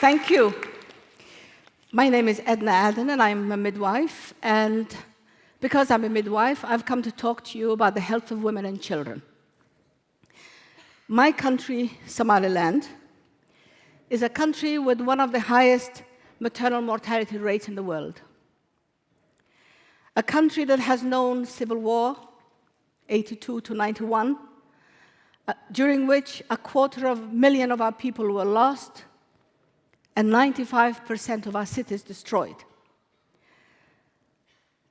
Thank you. My name is Edna Adan, and I'm a midwife. And because I'm a midwife, I've come to talk to you about the health of women and children. My country, Somaliland, is a country with one of the highest maternal mortality rates in the world. A country that has known civil war, 82 to 91, during which 250,000 of our people were lost and 95% of our cities destroyed.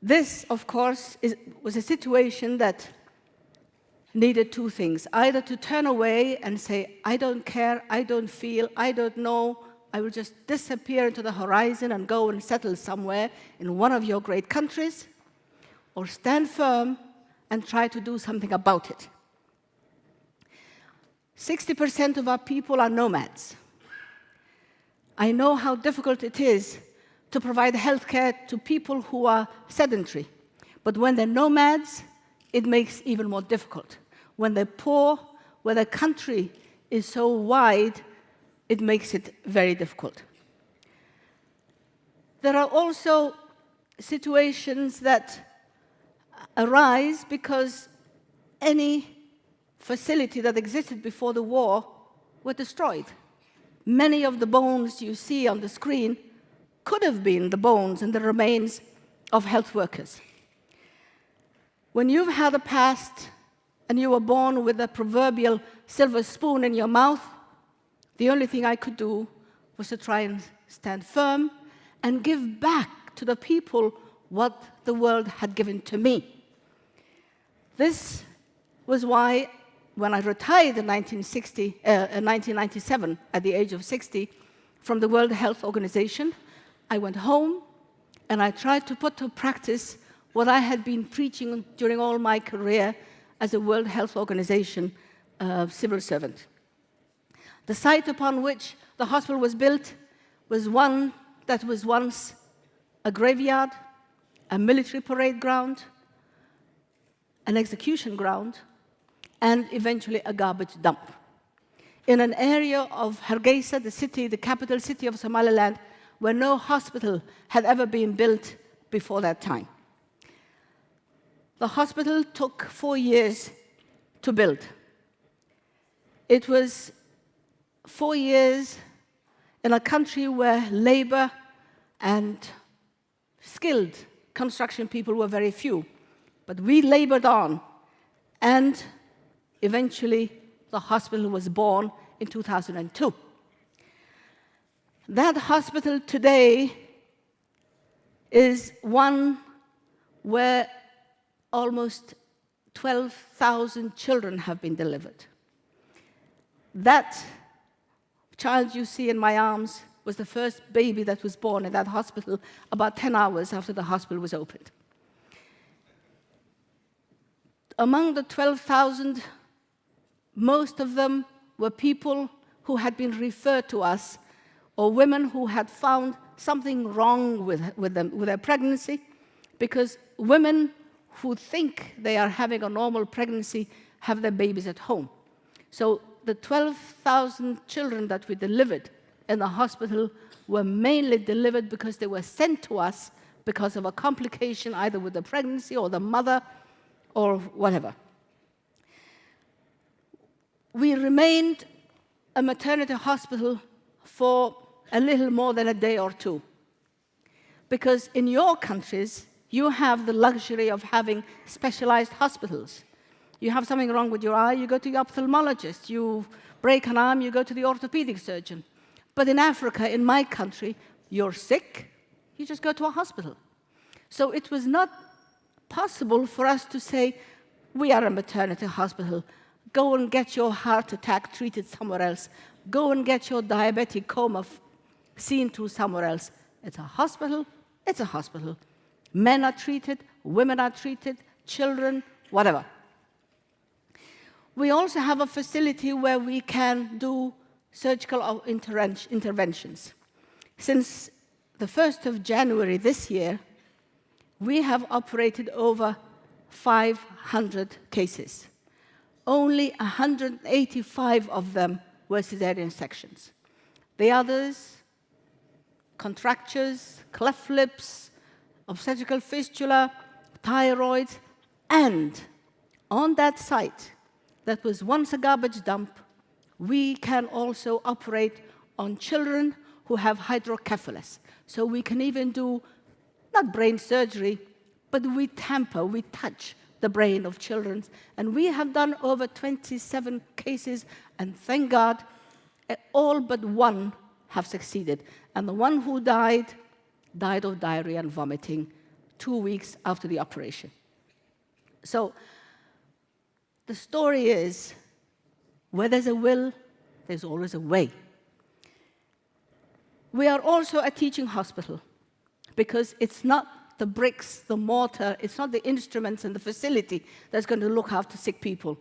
This, of course, was a situation that needed two things: either to turn away and say, I don't care, I don't feel, I don't know, I will just disappear into the horizon and go and settle somewhere in one of your great countries, or stand firm and try to do something about it. 60% of our people are nomads. I know how difficult it is to provide health care to people who are sedentary. But when they're nomads, it makes it even more difficult. When they're poor, where the country is so wide, it makes it very difficult. There are also situations that arise because any facility that existed before the war were destroyed. Many of the bones you see on the screen could have been the bones and the remains of health workers. When you've had a past and you were born with a proverbial silver spoon in your mouth, the only thing I could do was to try and stand firm and give back to the people what the world had given to me. This was why, when I retired in 1997, at the age of 60, from the World Health Organization, I went home and I tried to put to practice what I had been preaching during all my career as a World Health Organization civil servant. The site upon which the hospital was built was one that was once a graveyard, a military parade ground, an execution ground, and eventually a garbage dump. In an area of Hargeisa, the city, the capital city of Somaliland, where no hospital had ever been built before that time. The hospital took 4 years to build. It was 4 years in a country where labor and skilled construction people were very few. But we labored on, and eventually the hospital was born in 2002. That hospital today is one where almost 12,000 children have been delivered. That child you see in my arms was the first baby that was born in that hospital about 10 hours after the hospital was opened. Among the 12,000, most of them were people who had been referred to us, or women who had found something wrong with their pregnancy, because women who think they are having a normal pregnancy have their babies at home. So the 12,000 children that we delivered in the hospital were mainly delivered because they were sent to us because of a complication either with the pregnancy or the mother or whatever. We remained a maternity hospital for a little more than a day or two, because in your countries, you have the luxury of having specialized hospitals. You have something wrong with your eye, you go to the ophthalmologist. You break an arm, you go to the orthopedic surgeon. But in Africa, in my country, you're sick, you just go to a hospital. So it was not possible for us to say, we are a maternity hospital. Go and get your heart attack treated somewhere else. Go and get your diabetic coma seen to somewhere else. It's a hospital, it's a hospital. Men are treated, women are treated, children, whatever. We also have a facility where we can do surgical interventions. Since the 1st of January this year, we have operated over 500 cases. Only 185 of them were cesarean sections. The others contractures, cleft lips, obstetrical fistula, thyroids, and on that site that was once a garbage dump, we can also operate on children who have hydrocephalus. So we can even do, not brain surgery, but we tamper, we touch the brain of children. And we have done over 27 cases, and thank God, all but one have succeeded. And the one who died of diarrhea and vomiting 2 weeks after the operation. So the story is, where there's a will, there's always a way. We are also a teaching hospital, because it's not the bricks, the mortar, it's not the instruments and the facility that's going to look after sick people.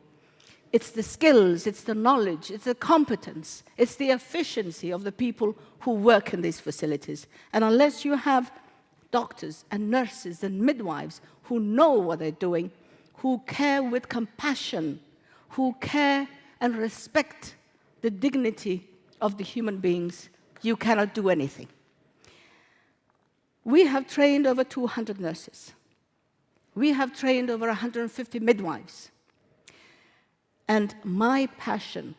It's the skills, it's the knowledge, it's the competence, it's the efficiency of the people who work in these facilities. And unless you have doctors and nurses and midwives who know what they're doing, who care with compassion, who care and respect the dignity of the human beings, you cannot do anything. We have trained over 200 nurses. We have trained over 150 midwives. And my passion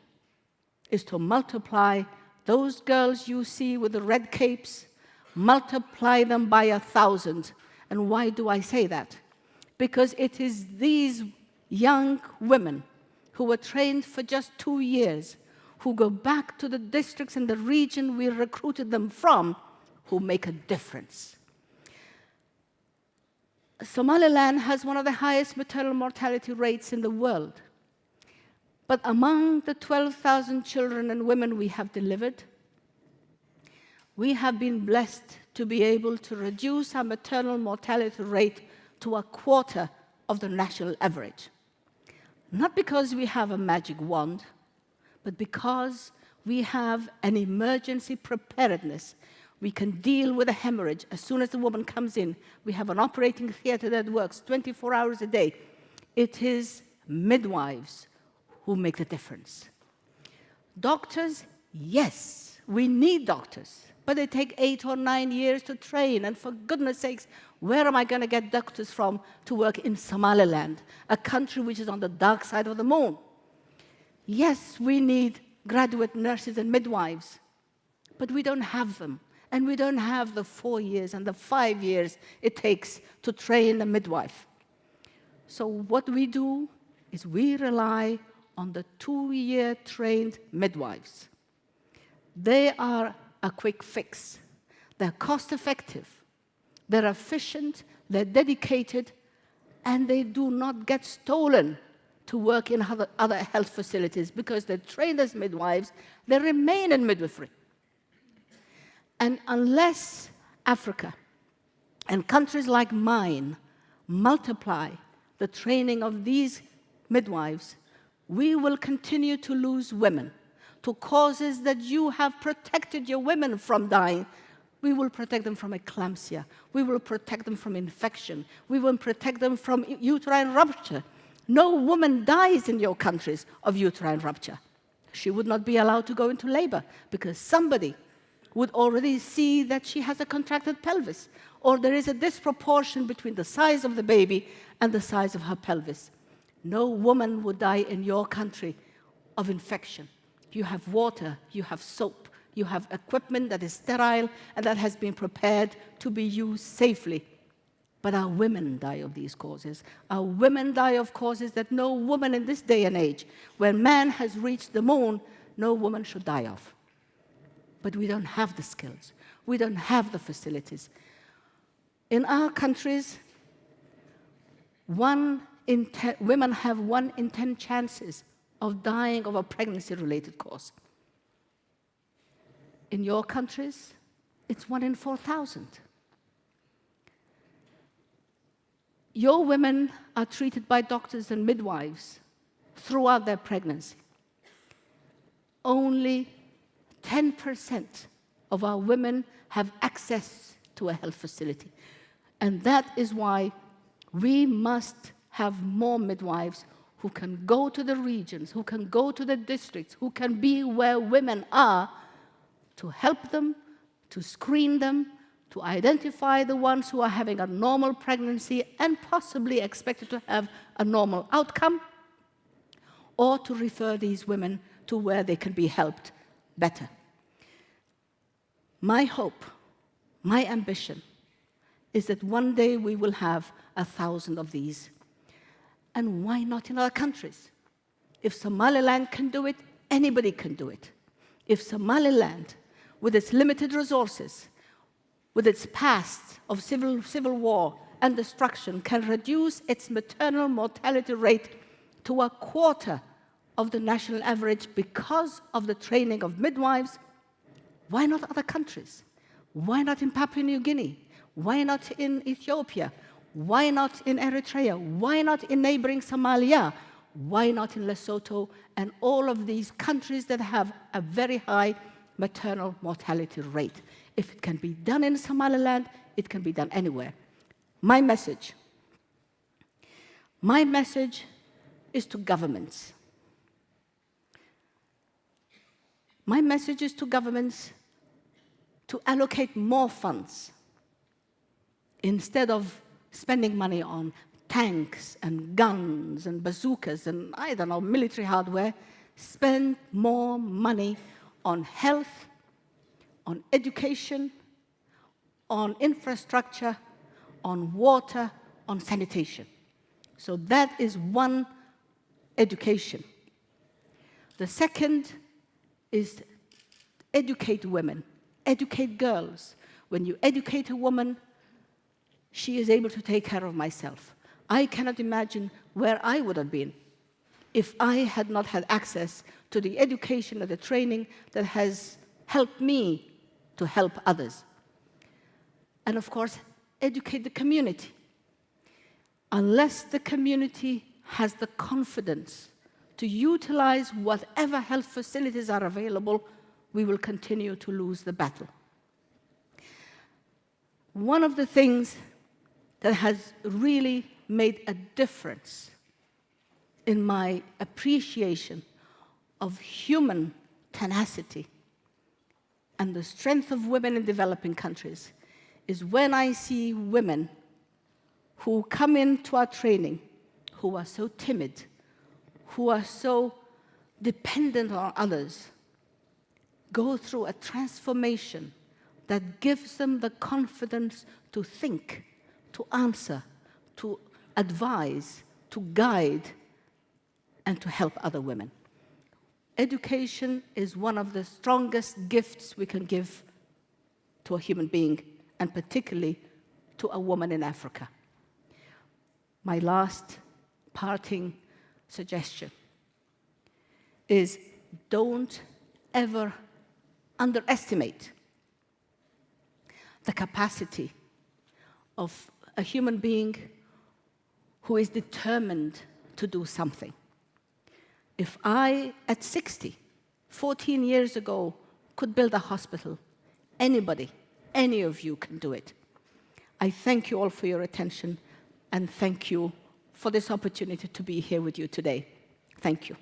is to multiply those girls you see with the red capes, multiply them by 1,000. And why do I say that? Because it is these young women who were trained for just 2 years, who go back to the districts and the region we recruited them from, who make a difference. Somaliland has one of the highest maternal mortality rates in the world. But among the 12,000 children and women we have delivered, we have been blessed to be able to reduce our maternal mortality rate to 1/4 of the national average. Not because we have a magic wand, but because we have an emergency preparedness. We can deal with a hemorrhage as soon as the woman comes in. We have an operating theater that works 24 hours a day. It is midwives who make the difference. Doctors, yes, we need doctors, but they take 8 or 9 years to train, and for goodness sakes, where am I going to get doctors from to work in Somaliland, a country which is on the dark side of the moon? Yes, we need graduate nurses and midwives, but we don't have them, and we don't have the 4 years and the 5 years it takes to train a midwife. So what we do is we rely on the 2-year trained midwives. They are a quick fix. They're cost-effective, they're efficient, they're dedicated, and they do not get stolen to work in other health facilities because they're trained as midwives, they remain in midwifery. And unless Africa and countries like mine multiply the training of these midwives, we will continue to lose women to causes that you have protected your women from dying. We will protect them from eclampsia. We will protect them from infection. We will protect them from uterine rupture. No woman dies in your countries of uterine rupture. She would not be allowed to go into labor because somebody would already see that she has a contracted pelvis, or there is a disproportion between the size of the baby and the size of her pelvis. No woman would die in your country of infection. You have water, you have soap, you have equipment that is sterile and that has been prepared to be used safely. But our women die of these causes. Our women die of causes that no woman in this day and age, when man has reached the moon, no woman should die of. But we don't have the skills. We don't have the facilities. In our countries, women have 1 in 10 chances of dying of a pregnancy-related cause. In your countries, it's 1 in 4,000. Your women are treated by doctors and midwives throughout their pregnancy. Only 10% of our women have access to a health facility. And that is why we must have more midwives who can go to the regions, who can go to the districts, who can be where women are, to help them, to screen them, to identify the ones who are having a normal pregnancy and possibly expected to have a normal outcome, or to refer these women to where they can be helped better. My hope, my ambition, is that one day we will have 1,000 of these. And why not in other countries? If Somaliland can do it, anybody can do it. If Somaliland, with its limited resources, with its past of civil war and destruction, can reduce its maternal mortality rate to 1/4 of the national average because of the training of midwives, why not other countries? Why not in Papua New Guinea? Why not in Ethiopia? Why not in Eritrea? Why not in neighboring Somalia? Why not in Lesotho and all of these countries that have a very high maternal mortality rate? If it can be done in Somaliland, it can be done anywhere. My message is to governments. My message is to governments to allocate more funds instead of spending money on tanks and guns and bazookas and, I don't know, military hardware. Spend more money on health, on education, on infrastructure, on water, on sanitation. So that is one, education. The second is educate women, educate girls. When you educate a woman, she is able to take care of myself. I cannot imagine where I would have been if I had not had access to the education and the training that has helped me to help others. And of course, educate the community. Unless the community has the confidence to utilize whatever health facilities are available, we will continue to lose the battle. One of the things that has really made a difference in my appreciation of human tenacity and the strength of women in developing countries is when I see women who come into our training who are so timid, who are so dependent on others, go through a transformation that gives them the confidence to think, to answer, to advise, to guide, and to help other women. Education is one of the strongest gifts we can give to a human being, and particularly to a woman in Africa. My last parting suggestion is don't ever underestimate the capacity of a human being who is determined to do something. If I, at 60, 14 years ago, could build a hospital, anybody, any of you can do it. I thank you all for your attention, and thank you for this opportunity to be here with you today. Thank you.